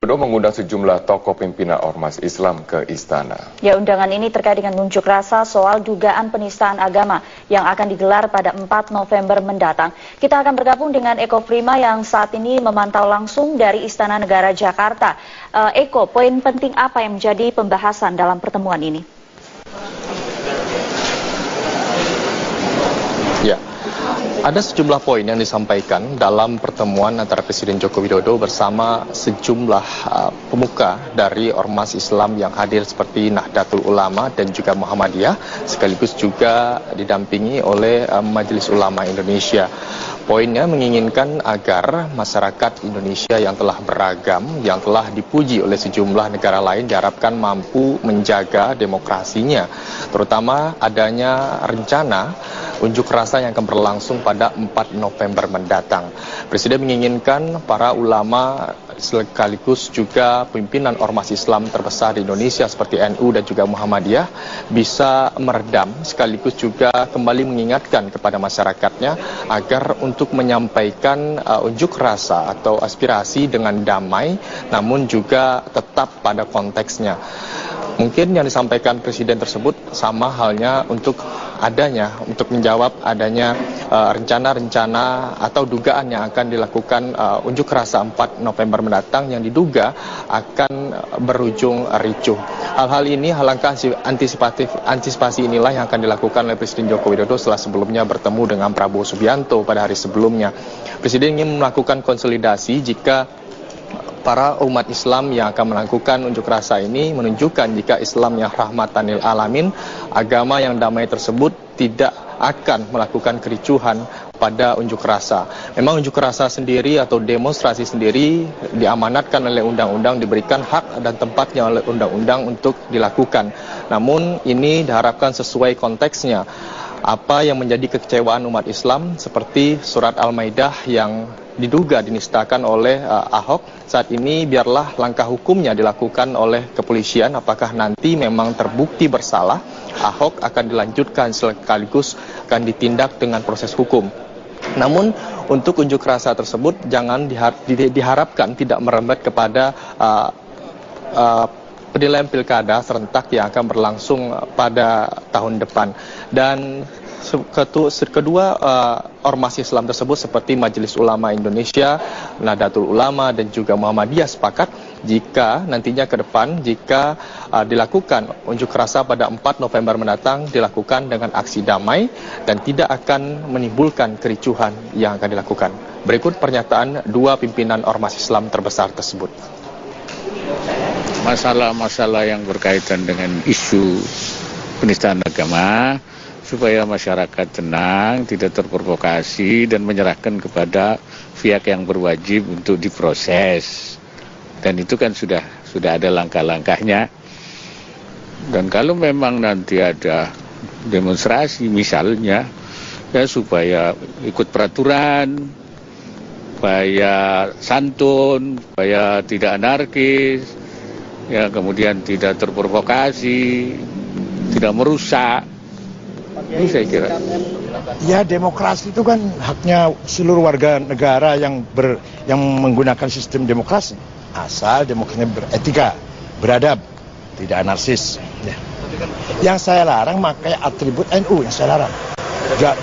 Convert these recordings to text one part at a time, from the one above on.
Widodo mengundang sejumlah tokoh pimpinan ormas Islam ke istana. Ya, undangan ini terkait dengan unjuk rasa soal dugaan penistaan agama yang akan digelar pada 4 November mendatang. Kita akan bergabung dengan Eko Prima yang saat ini memantau langsung dari Istana Negara Jakarta. Eko, poin penting apa yang menjadi pembahasan dalam pertemuan ini? Ya, ada sejumlah poin yang disampaikan dalam pertemuan antara Presiden Joko Widodo bersama sejumlah pemuka dari ormas Islam yang hadir seperti Nahdlatul Ulama dan juga Muhammadiyah, sekaligus juga didampingi oleh Majelis Ulama Indonesia. Poinnya menginginkan agar masyarakat Indonesia yang telah beragam, yang telah dipuji oleh sejumlah negara lain diharapkan mampu menjaga demokrasinya, terutama adanya rencana unjuk rasa yang akan berlangsung pada 4 November mendatang. Presiden menginginkan para ulama sekaligus juga pimpinan ormas Islam terbesar di Indonesia seperti NU dan juga Muhammadiyah bisa meredam sekaligus juga kembali mengingatkan kepada masyarakatnya agar untuk menyampaikan unjuk rasa atau aspirasi dengan damai namun juga tetap pada konteksnya. Mungkin yang disampaikan Presiden tersebut sama halnya untuk menjawab adanya rencana-rencana atau dugaan yang akan dilakukan unjuk rasa 4 November mendatang yang diduga akan berujung ricuh. Hal-hal ini, langkah antisipasi inilah yang akan dilakukan oleh Presiden Joko Widodo setelah sebelumnya bertemu dengan Prabowo Subianto pada hari sebelumnya. Presiden ingin melakukan konsolidasi jika para umat Islam yang akan melakukan unjuk rasa ini menunjukkan jika Islam yang rahmatan lil alamin, agama yang damai tersebut tidak akan melakukan kericuhan pada unjuk rasa. Memang unjuk rasa sendiri atau demonstrasi sendiri diamanatkan oleh undang-undang, diberikan hak dan tempatnya oleh undang-undang untuk dilakukan. Namun ini diharapkan sesuai konteksnya. Apa yang menjadi kekecewaan umat Islam seperti surat Al-Maidah yang diduga dinistakan oleh Ahok, saat ini biarlah langkah hukumnya dilakukan oleh kepolisian. Apakah nanti memang terbukti bersalah, Ahok akan dilanjutkan sekaligus akan ditindak dengan proses hukum. Namun untuk unjuk rasa tersebut jangan diharapkan tidak merembet kepada penilaian pilkada serentak yang akan berlangsung pada tahun depan. Dan kedua ormas Islam tersebut seperti Majelis Ulama Indonesia, Nahdlatul Ulama dan juga Muhammadiyah sepakat jika nantinya ke depan jika dilakukan unjuk rasa pada 4 November mendatang dilakukan dengan aksi damai dan tidak akan menimbulkan kericuhan yang akan dilakukan. Berikut pernyataan dua pimpinan ormas Islam terbesar tersebut. Masalah-masalah yang berkaitan dengan isu penistaan agama supaya masyarakat tenang, tidak terprovokasi dan menyerahkan kepada pihak yang berwajib untuk diproses. Dan itu kan sudah ada langkah-langkahnya. Dan kalau memang nanti ada demonstrasi misalnya ya supaya ikut peraturan, supaya santun, supaya tidak anarkis, ya kemudian tidak terprovokasi, tidak merusak. Ini saya kira. Ya, demokrasi itu kan haknya seluruh warga negara yang menggunakan sistem demokrasi. Asal demokrasinya beretika, beradab, tidak anarkis. Ya. Yang saya larang pakai atribut NU yang saya larang.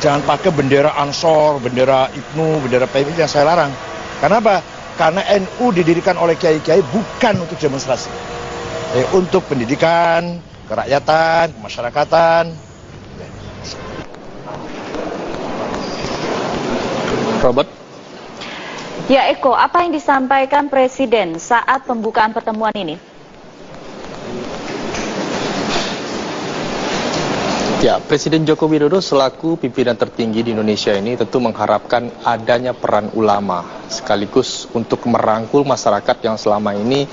Jangan pakai bendera Ansor, bendera IPNU, bendera PMI yang saya larang. Kenapa? Karena NU didirikan oleh kiai-kiai bukan untuk demonstrasi. Untuk pendidikan, kerakyatan, kemasyarakatan. Robert. Ya, Eko, apa yang disampaikan Presiden saat pembukaan pertemuan ini? Ya, Presiden Joko Widodo selaku pimpinan tertinggi di Indonesia ini tentu mengharapkan adanya peran ulama sekaligus untuk merangkul masyarakat yang selama ini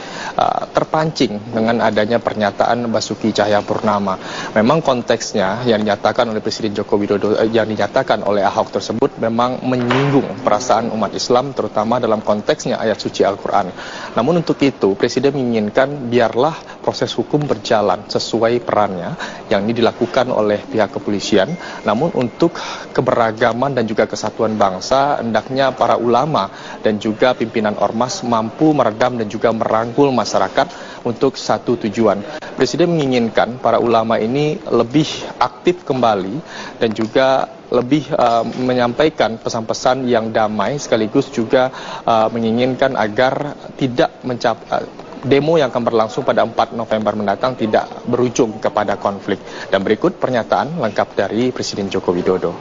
terpancing dengan adanya pernyataan Basuki Cahayapurnama. Memang konteksnya yang dinyatakan oleh Presiden Joko Widodo, yang dinyatakan oleh Ahok tersebut memang menyinggung perasaan umat Islam terutama dalam konteksnya ayat suci Al-Quran. Namun untuk itu Presiden menginginkan biarlah proses hukum berjalan sesuai perannya yang ini dilakukan oleh pihak kepolisian. Namun untuk keberagaman dan juga kesatuan bangsa hendaknya para ulama dan juga pimpinan ormas mampu meredam dan juga merangkul masyarakat untuk satu tujuan. Presiden menginginkan para ulama ini lebih aktif kembali dan juga lebih menyampaikan pesan-pesan yang damai, sekaligus juga menginginkan agar tidak demo yang akan berlangsung pada 4 November mendatang tidak berujung kepada konflik. Dan berikut pernyataan lengkap dari Presiden Joko Widodo.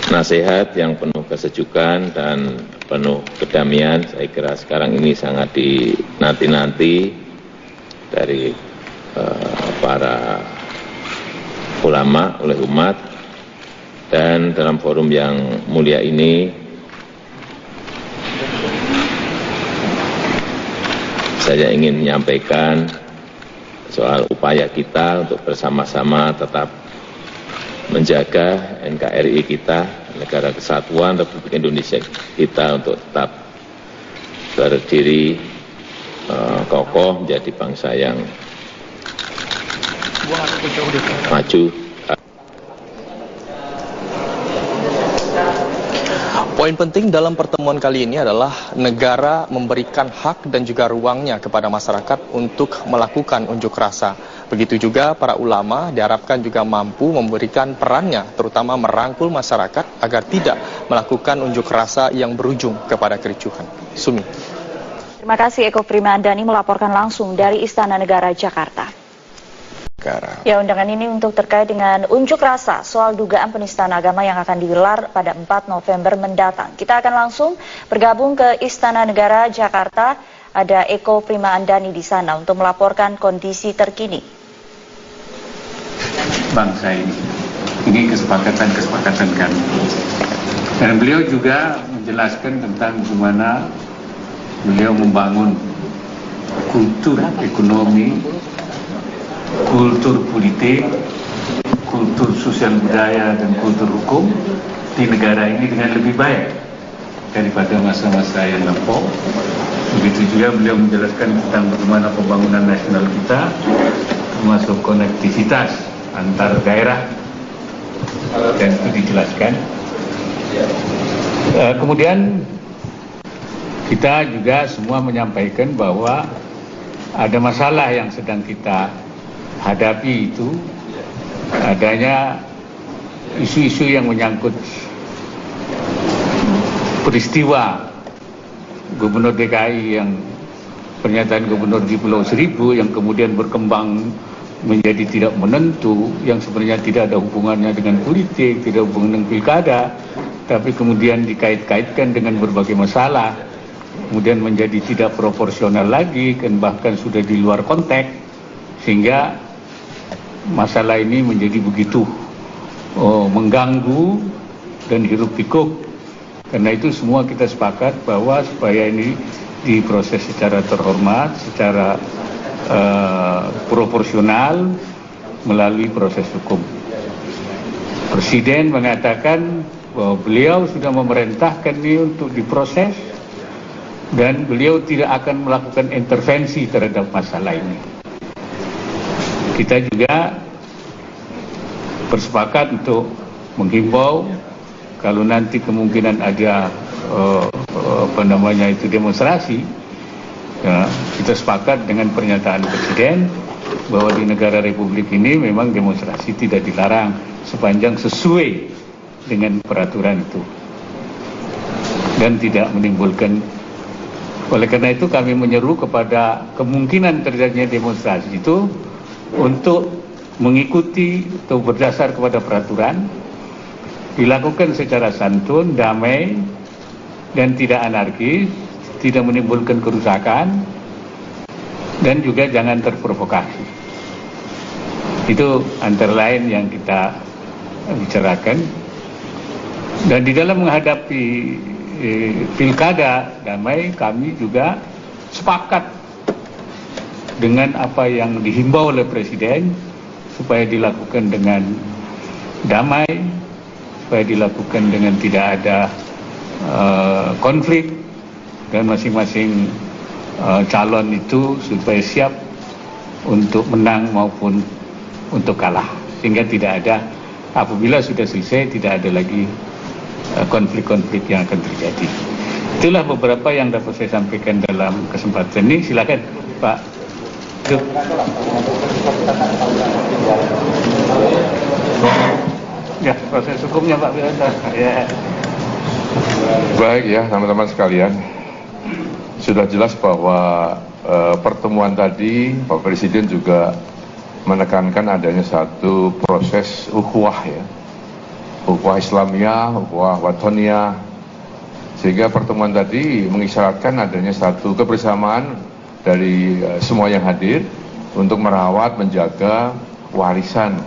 Nasihat yang penuh kesejukan dan penuh kedamaian, saya kira sekarang ini sangat dinanti-nanti dari para ulama oleh umat. Dan dalam forum yang mulia ini saya ingin menyampaikan soal upaya kita untuk bersama-sama tetap menjaga NKRI kita, Negara Kesatuan Republik Indonesia kita, untuk tetap berdiri kokoh menjadi bangsa yang maju. Poin penting dalam pertemuan kali ini adalah negara memberikan hak dan juga ruangnya kepada masyarakat untuk melakukan unjuk rasa. Begitu juga para ulama diharapkan juga mampu memberikan perannya, terutama merangkul masyarakat agar tidak melakukan unjuk rasa yang berujung kepada kericuhan. Sumi. Terima kasih Eko Primandani melaporkan langsung dari Istana Negara Jakarta. Ya, undangan ini untuk terkait dengan unjuk rasa soal dugaan penistaan agama yang akan digelar pada 4 November mendatang. Kita akan langsung bergabung ke Istana Negara Jakarta. Ada Eko Primandani di sana untuk melaporkan kondisi terkini. Bangsa ini kesepakatan kami. Dan beliau juga menjelaskan tentang bagaimana beliau membangun kultur ekonomi, kultur politik, kultur sosial budaya, dan kultur hukum di negara ini dengan lebih baik daripada masa-masa yang lampau. Begitu juga beliau menjelaskan tentang bagaimana pembangunan nasional kita, termasuk konektivitas antar daerah, dan itu dijelaskan. Kemudian kita juga semua menyampaikan bahwa ada masalah yang sedang kita hadapi, itu adanya isu-isu yang menyangkut peristiwa Gubernur DKI yang pernyataan Gubernur di Pulau Seribu yang kemudian berkembang menjadi tidak menentu, yang sebenarnya tidak ada hubungannya dengan politik, tidak hubungan dengan pilkada, tapi kemudian dikait-kaitkan dengan berbagai masalah, kemudian menjadi tidak proporsional lagi, dan bahkan sudah di luar konteks, sehingga masalah ini menjadi begitu mengganggu dan hiruk pikuk. Karena itu semua kita sepakat bahwa supaya ini diproses secara terhormat, secara proporsional melalui proses hukum. Presiden mengatakan bahwa beliau sudah memerintahkan ini untuk diproses dan beliau tidak akan melakukan intervensi terhadap masalah ini. Kita juga bersepakat untuk menghimbau kalau nanti kemungkinan ada demonstrasi, ya, kita sepakat dengan pernyataan Presiden bahwa di negara Republik ini memang demonstrasi tidak dilarang sepanjang sesuai dengan peraturan itu dan tidak menimbulkan. Oleh karena itu kami menyeru kepada kemungkinan terjadinya demonstrasi itu untuk mengikuti atau berdasar kepada peraturan, dilakukan secara santun, damai, dan tidak anarkis, tidak menimbulkan kerusakan, dan juga jangan terprovokasi. Itu antara lain yang kita bicarakan. Dan di dalam menghadapi pilkada damai, kami juga sepakat dengan apa yang dihimbau oleh Presiden supaya dilakukan dengan damai, supaya dilakukan dengan tidak ada konflik, dan masing-masing calon itu supaya siap untuk menang maupun untuk kalah, sehingga tidak ada, apabila sudah selesai tidak ada lagi konflik-konflik yang akan terjadi. Itulah beberapa yang dapat saya sampaikan dalam kesempatan ini. Silakan Pak. Ya, proses hukumnya Pak Wiranto. Ya. Baik ya, teman-teman sekalian. Sudah jelas bahwa pertemuan tadi Pak Presiden juga menekankan adanya satu proses ukhuwah ya. Ukhuwah Islamiyah, ukhuwah Wataniyah. Sehingga pertemuan tadi mengisyaratkan adanya satu kebersamaan dari semua yang hadir untuk merawat, menjaga warisan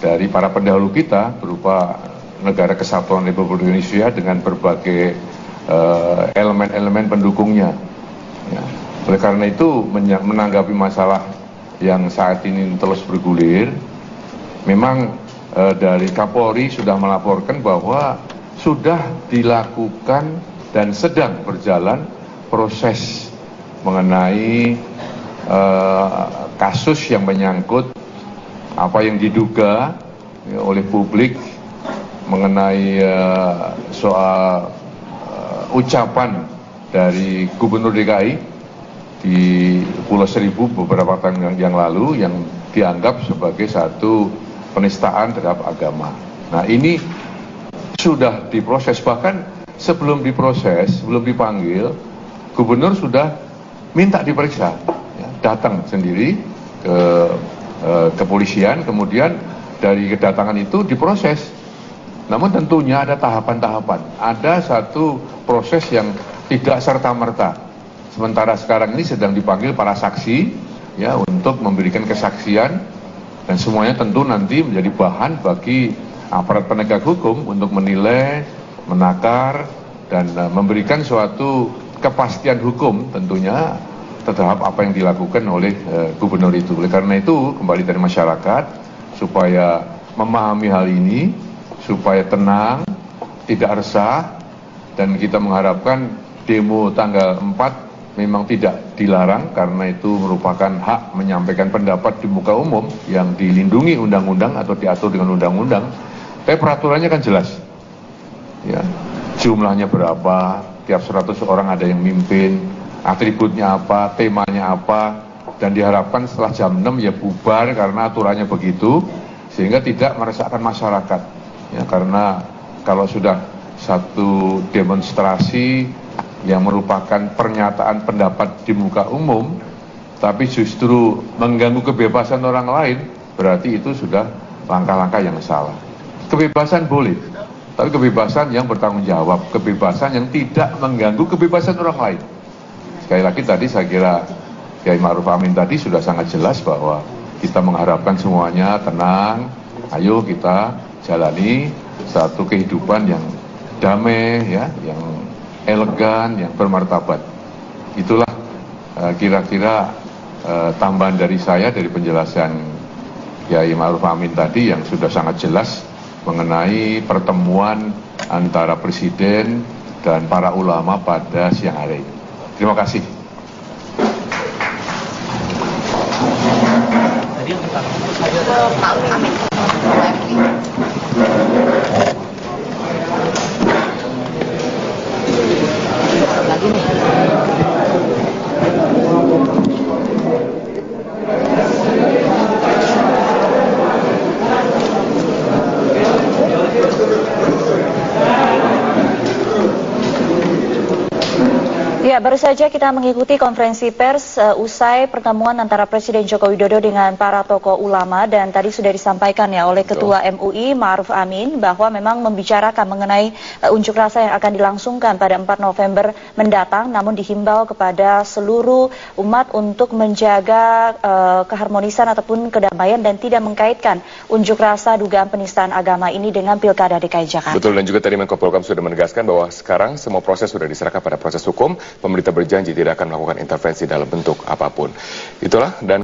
dari para pendahulu kita berupa Negara Kesatuan Republik Indonesia dengan berbagai elemen-elemen pendukungnya. Ya. Oleh karena itu menanggapi masalah yang saat ini terus bergulir, memang dari Kapolri sudah melaporkan bahwa sudah dilakukan dan sedang berjalan proses mengenai kasus yang menyangkut apa yang diduga ya, oleh publik mengenai soal ucapan dari Gubernur DKI di Pulau Seribu beberapa tahun yang lalu yang dianggap sebagai satu penistaan terhadap agama. Nah ini sudah diproses, bahkan sebelum diproses, sebelum dipanggil, Gubernur sudah minta diperiksa, ya, datang sendiri ke kepolisian, kemudian dari kedatangan itu diproses. Namun tentunya ada tahapan-tahapan, ada satu proses yang tidak serta-merta. Sementara sekarang ini sedang dipanggil para saksi ya untuk memberikan kesaksian dan semuanya tentu nanti menjadi bahan bagi aparat penegak hukum untuk menilai, menakar dan memberikan suatu kepastian hukum tentunya terhadap apa yang dilakukan oleh gubernur itu. Oleh karena itu kembali dari masyarakat supaya memahami hal ini, supaya tenang, tidak resah, dan kita mengharapkan demo tanggal 4 memang tidak dilarang karena itu merupakan hak menyampaikan pendapat di muka umum yang dilindungi undang-undang atau diatur dengan undang-undang. Tapi peraturannya kan jelas, ya, jumlahnya berapa, tiap 100 orang ada yang mimpin, atributnya apa, temanya apa, dan diharapkan setelah jam 6 ya bubar karena aturannya begitu, sehingga tidak meresahkan masyarakat. Ya, karena kalau sudah satu demonstrasi yang merupakan pernyataan pendapat di muka umum, tapi justru mengganggu kebebasan orang lain, berarti itu sudah langkah-langkah yang salah. Kebebasan boleh, tapi kebebasan yang bertanggung jawab, kebebasan yang tidak mengganggu kebebasan orang lain. Sekali lagi tadi saya kira Kiai Ma'ruf Amin tadi sudah sangat jelas bahwa kita mengharapkan semuanya tenang, ayo kita jalani satu kehidupan yang damai, ya, yang elegan, yang bermartabat. Itulah kira-kira tambahan dari saya dari penjelasan Kiai Ma'ruf Amin tadi yang sudah sangat jelas mengenai pertemuan antara Presiden dan para ulama pada siang hari ini. Terima kasih. Ya, baru saja kita mengikuti konferensi pers usai pertemuan antara Presiden Joko Widodo dengan para tokoh ulama, dan tadi sudah disampaikan ya oleh Ketua MUI Ma'ruf Amin bahwa memang membicarakan mengenai unjuk rasa yang akan dilangsungkan pada 4 November mendatang, namun dihimbau kepada seluruh umat untuk menjaga keharmonisan ataupun kedamaian dan tidak mengkaitkan unjuk rasa dugaan penistaan agama ini dengan Pilkada DKI Jakarta. Betul, dan juga tadi Menko Polhukam sudah menegaskan bahwa sekarang semua proses sudah diserahkan pada proses hukum. Pemerintah berjanji tidak akan melakukan intervensi dalam bentuk apapun. Itulah, dan